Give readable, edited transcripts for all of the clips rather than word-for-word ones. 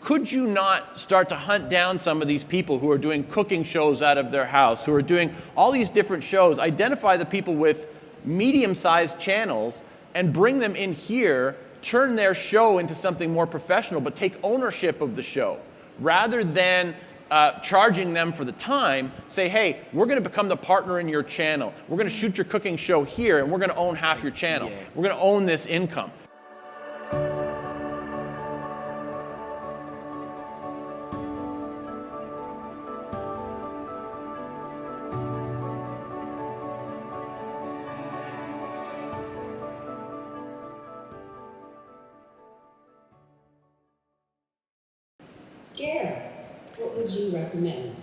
could you not start to hunt down some of these people who are doing cooking shows out of their house, who are doing all these different shows, identify the people with medium-sized channels and bring them in here, turn their show into something more professional, but take ownership of the show. Rather than charging them for the time, say, hey, we're going to become the partner in your channel. We're going to shoot your cooking show here, and we're going to own half your channel. Yeah. We're going to own this income. What would you recommend?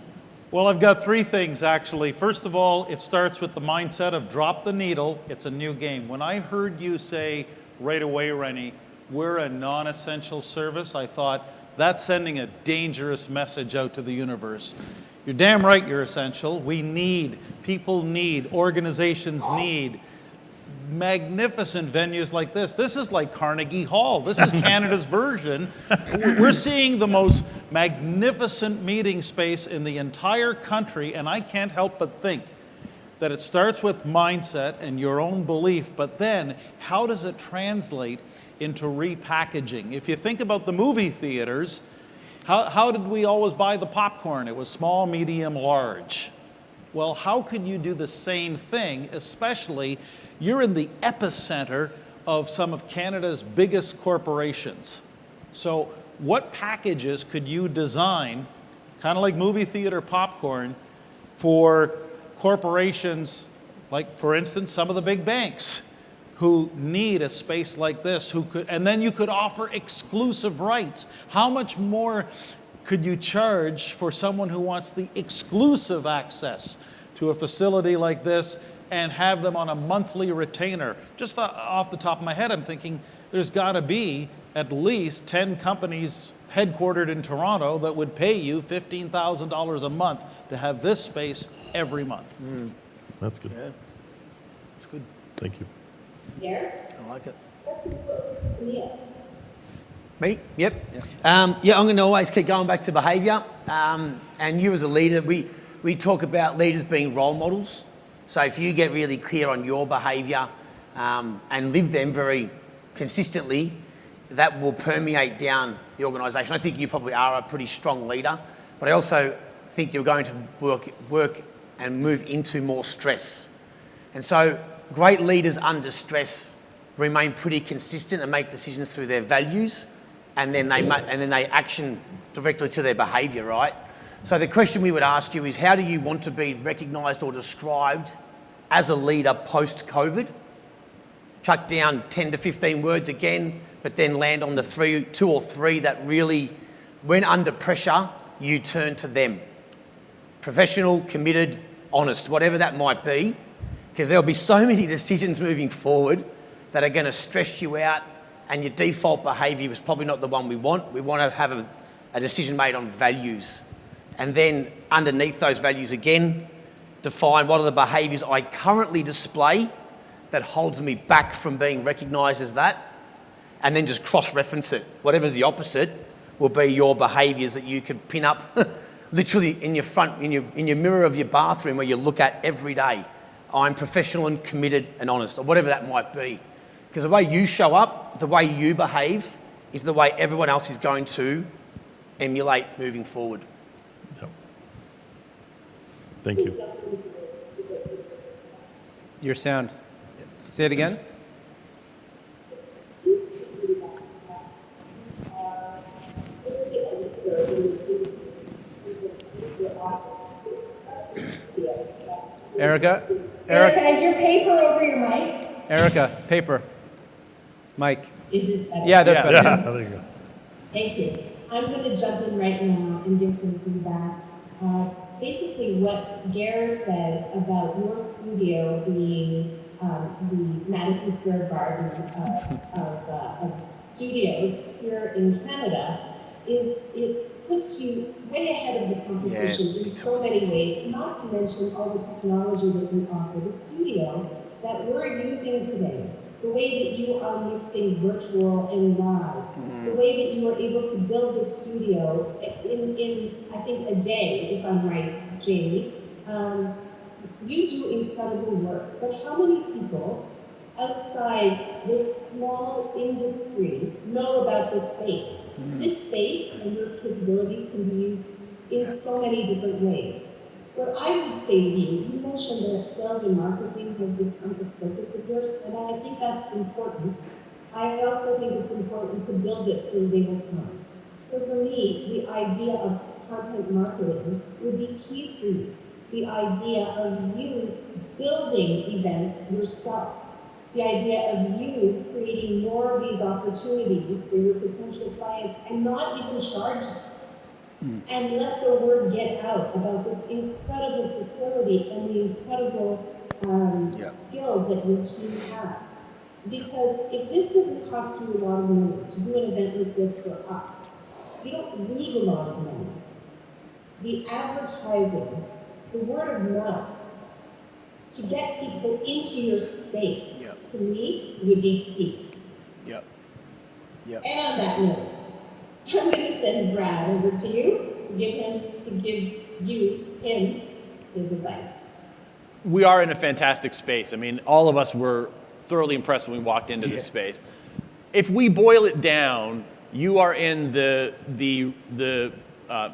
Well, I've got three things, actually. First of all, it starts with the mindset of drop the needle. It's a new game. When I heard you say right away, Rennie, we're a non-essential service, I thought, that's sending a dangerous message out to the universe. You're damn right you're essential. We need, people need, organizations need magnificent venues like this. This is like Carnegie Hall. This is Canada's version. We're seeing the most magnificent meeting space in the entire country, and I can't help but think that it starts with mindset and your own belief, but then how does it translate into repackaging? If you think about the movie theaters, how did we always buy the popcorn? It was small, medium, large. Well, how could you do the same thing, especially you're in the epicenter of some of Canada's biggest corporations. So what packages could you design, kind of like movie theater popcorn, for corporations like, for instance, some of the big banks who need a space like this, and then you could offer exclusive rights. How much more could you charge for someone who wants the exclusive access to a facility like this and have them on a monthly retainer? Just off the top of my head, I'm thinking there's got to be at least 10 companies headquartered in Toronto that would pay you $15,000 a month to have this space every month. That's good. Yeah, that's good. Thank you. Yeah? I like it. Yeah. Me? Yep. Yeah, I'm going to always keep going back to behaviour. And you as a leader, we talk about leaders being role models. So if you get really clear on your behaviour and live them very consistently, that will permeate down the organisation. I think you probably are a pretty strong leader, but I also think you're going to work and move into more stress. And so great leaders under stress remain pretty consistent and make decisions through their values, and then they action directly to their behaviour, right? So the question we would ask you is, how do you want to be recognised or described as a leader post-COVID? Chuck down 10 to 15 words again, but then land on the two or three that really, when under pressure, you turn to them. Professional, committed, honest, whatever that might be, because there'll be so many decisions moving forward that are going to stress you out, and your default behaviour is probably not the one we want. We want to have a decision made on values. And then underneath those values again, define what are the behaviours I currently display that holds me back from being recognised as that, and then just cross-reference it. Whatever's the opposite will be your behaviours that you could pin up literally in your mirror of your bathroom where you look at every day. I'm professional and committed and honest, or whatever that might be. Because the way you show up, the way you behave, is the way everyone else is going to emulate moving forward. Yep. Thank you. Your sound. Say it again. Erica? Erica, is your paper over your mic? Erica, paper. Mike. Is this better? Yeah, that's better. Yeah, there you go. Thank you. I'm going to jump in right now and give some feedback. Basically, what Gare said about your studio being the Madison Square Garden of studios here in Canada is it puts you way ahead of the competition in so many ways, not to mention all the technology that we offer. The studio that we're using today the way that you are mixing virtual and live, the way that you are able to build the studio in I think, a day, if I'm right, Jamie. You do incredible work, but how many people outside this small industry know about this space? This space and your capabilities can be used in so many different ways. What I would say to you, you mentioned that sales and marketing has become the focus of yours, and I think that's important. I also think it's important to build it through legal time. So for me, the idea of content marketing would be key for you. The idea of you building events yourself. The idea of you creating more of these opportunities for your potential clients and not even charge them. And let the word get out about this incredible facility and the incredible skills that your team have. Because if this doesn't cost you a lot of money to do an event like this for us, you don't lose a lot of money. The advertising, the word of mouth, to get people into your space, to me, would be key. Yep. And on that note, I'm going to send Brad over to you, to give him his advice. We are in a fantastic space. I mean, all of us were thoroughly impressed when we walked into this space. If we boil it down, you are in the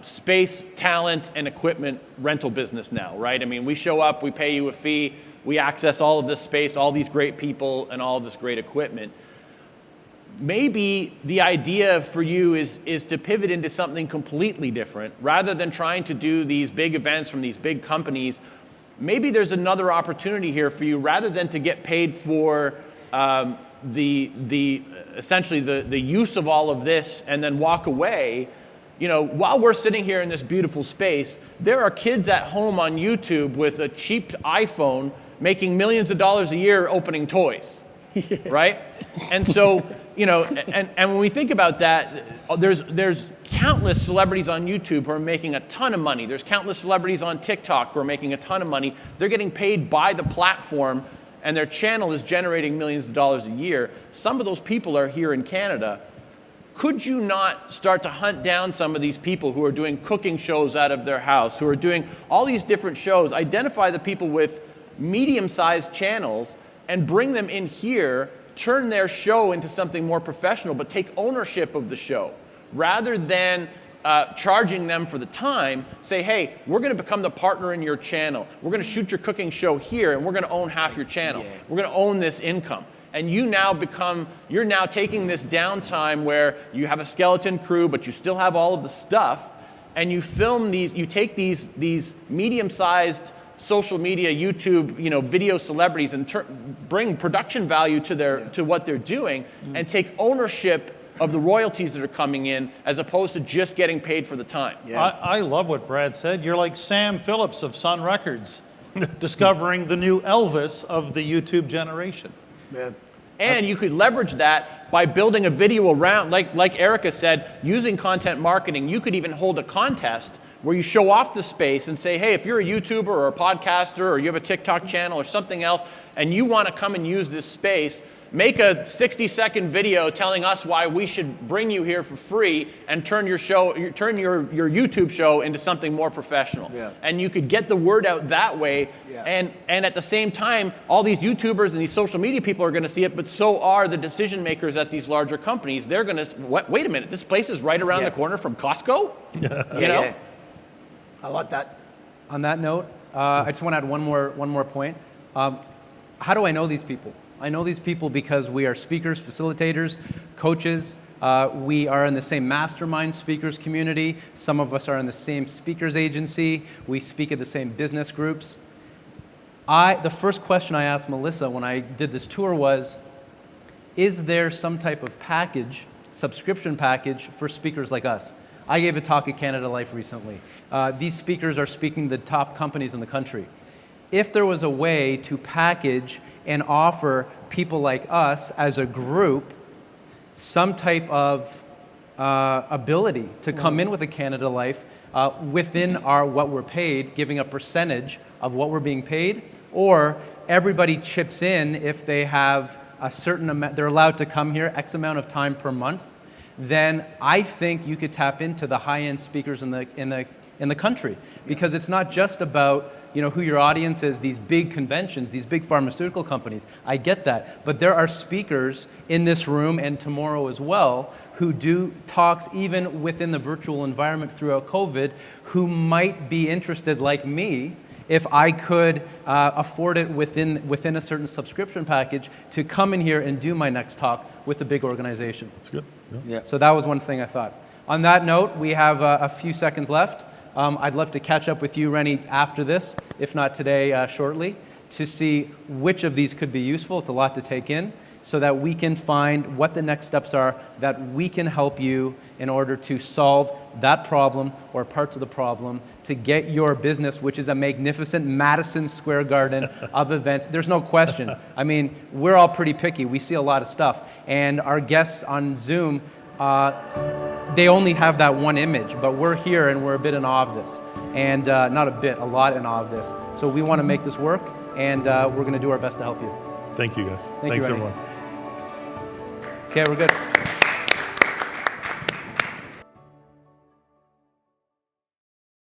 space, talent, and equipment rental business now, right? I mean, we show up, we pay you a fee, we access all of this space, all these great people, and all of this great equipment. Maybe the idea for you is to pivot into something completely different. Rather than trying to do these big events from these big companies, maybe there's another opportunity here for you, rather than to get paid for essentially the use of all of this and then walk away. You know, while we're sitting here in this beautiful space, there are kids at home on YouTube with a cheap iPhone making millions of dollars a year opening toys, right? And so, you know, and when we think about that, there's countless celebrities on YouTube who are making a ton of money. There's countless celebrities on TikTok who are making a ton of money. They're getting paid by the platform, and their channel is generating millions of dollars a year. Some of those people are here in Canada. Could you not start to hunt down some of these people who are doing cooking shows out of their house, who are doing all these different shows, identify the people with medium-sized channels and bring them in here, turn their show into something more professional, but take ownership of the show. Rather than charging them for the time, say, hey, we're going to become the partner in your channel. We're going to shoot your cooking show here, and we're going to own half your channel. We're going to own this income. And you're now taking this downtime where you have a skeleton crew, but you still have all of the stuff, and you film these, you take these medium-sized social media, YouTube, video celebrities and bring production value to what they're doing, and take ownership of the royalties that are coming in, as opposed to just getting paid for the time. I love what Brad said. You're like Sam Phillips of Sun Records, discovering the new Elvis of the YouTube generation. And you could leverage that by building a video around, like Erica said, using content marketing. You could even hold a contest where you show off the space and say, hey, if you're a YouTuber or a podcaster or you have a TikTok channel or something else and you want to come and use this space, make a 60-second video telling us why we should bring you here for free and turn your YouTube show into something more professional. And you could get the word out that way. And at the same time, all these YouTubers and these social media people are going to see it, but so are the decision makers at these larger companies. They're going to, wait a minute, this place is right around the corner from Costco? You know? I like that. On that note, I just want to add one more point. How do I know these people? I know these people because we are speakers, facilitators, coaches. We are in the same mastermind speakers community. Some of us are in the same speakers agency. We speak at the same business groups. The first question I asked Melissa when I did this tour was, is there some type of package, subscription package for speakers like us? I gave a talk at Canada Life recently. These speakers are speaking to the top companies in the country. If there was a way to package and offer people like us as a group some type of ability to come in with a Canada Life within what we're paid, giving a percentage of what we're being paid, or everybody chips in if they have a certain amount, they're allowed to come here X amount of time per month, then I think you could tap into the high-end speakers in the country, because it's not just about who your audience is, these big conventions, these big pharmaceutical companies. I get that, but there are speakers in this room and tomorrow as well who do talks even within the virtual environment throughout COVID, who might be interested, like me, if I could afford it within a certain subscription package, to come in here and do my next talk with a big organization. That's good. Yeah. Yeah. So that was one thing I thought. On that note, we have a few seconds left. I'd love to catch up with you, Rennie, after this, if not today, shortly, to see which of these could be useful. It's a lot to take in, so that we can find what the next steps are that we can help you in order to solve that problem or parts of the problem to get your business, which is a magnificent Madison Square Garden of events. There's no question. I mean, we're all pretty picky. We see a lot of stuff. And our guests on Zoom, they only have that one image, but we're here and we're a bit in awe of this. And not a bit, a lot in awe of this. So we want to make this work, and we're going to do our best to help you. Thank you, guys. Thank you, Thanks, Rennie. everyone. Okay, we're good.